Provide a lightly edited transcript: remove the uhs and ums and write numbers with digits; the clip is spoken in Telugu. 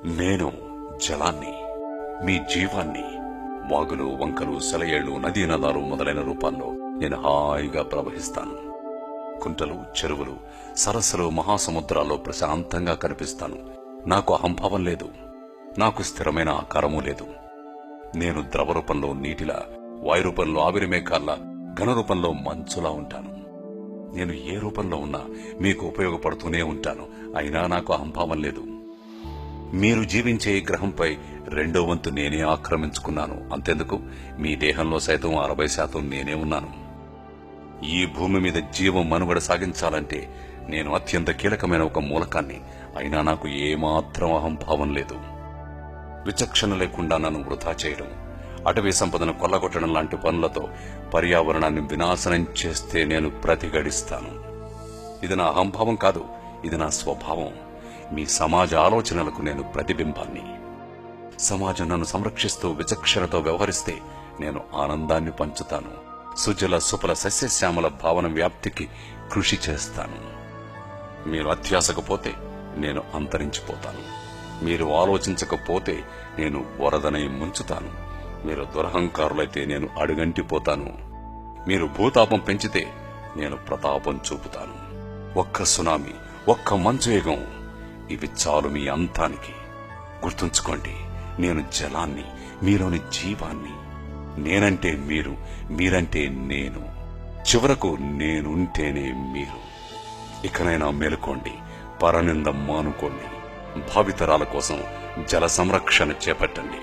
నేను జలాన్ని, మీ జీవాన్ని. వాగులు, వంకలు, సెలయేళ్లు, నదీ నదాలు మొదలైన రూపాల్లో నేను హాయిగా ప్రవహిస్తాను. కుంటలు, చెరువులు, సరస్సులు, మహాసముద్రాల్లో ప్రశాంతంగా కనిపిస్తాను. నాకు అహంభావం లేదు. నాకు స్థిరమైన ఆకారము లేదు. నేను ద్రవ రూపంలో నీటిలా, వాయు రూపంలో ఆవిరి మేఘాల్లా, ఘన రూపంలో మంచులా ఉంటాను. నేను ఏ రూపంలో ఉన్నా మీకు ఉపయోగపడుతూనే ఉంటాను. అయినా నాకు అహంభావం లేదు. మీరు జీవించే ఈ గ్రహంపై 2వ వంతు నేనే ఆక్రమించుకున్నాను. అంతెందుకు, మీ దేహంలో సైతం 60% నేనే ఉన్నాను. ఈ భూమి మీద జీవం మనుగడ సాగించాలంటే నేను అత్యంత కీలకమైన ఒక మూలకాన్ని. అయినా నాకు ఏమాత్రం అహంభావం లేదు. విచక్షణ లేకుండా నన్ను వృధా చేయడం, అటవీ సంపదను కొల్లగొట్టడం లాంటి పనులతో పర్యావరణాన్ని వినాశనం చేస్తే నేను ప్రతిఘటిస్తాను. ఇది నా అహంభావం కాదు, ఇది నా స్వభావం. మీ సమాజ ఆలోచనలకు నేను ప్రతిబింబాన్ని. సమాజం నన్ను సంరక్షిస్తూ విచక్షణతో వ్యవహరిస్తే నేను ఆనందాన్ని పంచుతాను. సుజల సుఫల సస్యశ్యామల భావన వ్యాప్తికి కృషి చేస్తాను. మీరు అత్యాశకు పోతే నేను అంతరించిపోతాను. మీరు ఆలోచించకపోతే నేను వరదనై ముంచుతాను. మీరు దురహంకారులైతే నేను అడుగంటిపోతాను. మీరు భూతాపం పెంచితే నేను ప్రతాపం చూపుతాను. ఒక్క సునామీ, ఒక్క మంచుయుగం, ఇవి చాలు మీ అంతానికి. గుర్తుంచుకోండి, నేను జలాన్ని, మీలోని జీవాన్ని. నేనంటే మీరు, మీరంటే నేను. చివరకు నేనుంటేనే మీరు. ఇకనైనా మేలుకోండి, పరనింద మానుకోండి. భావితరాల కోసం జల సంరక్షణ చేపట్టండి.